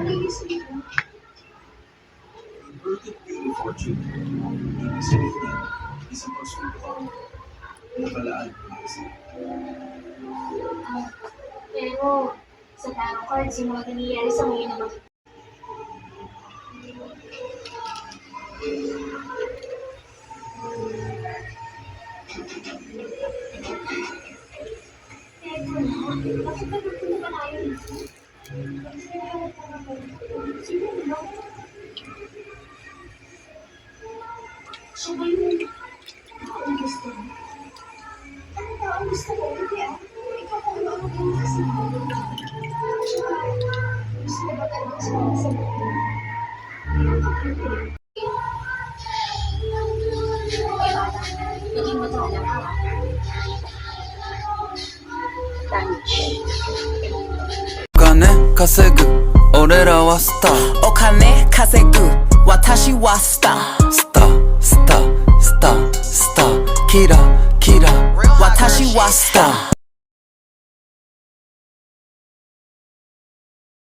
Inverted wheel of fortune. Ibig sabihin, isang konsultang nakalaan para sa'yo. Pero sa tarot cards, yung mga nangyayari sa ngayon naman. Teka na, bakit nagpunta ba tayo dito? Sino ba? Siya ba yung taong gusto mo? Ano taong gusto mo? Hindi ikaw kung ano yung kasi mo. Gusto mo ba talaga sa buhay? Naging matala ka. Damage. 金稼ぐ俺らはスターお金稼ぐ私はスタースタースタースタースターキラキラ私はスター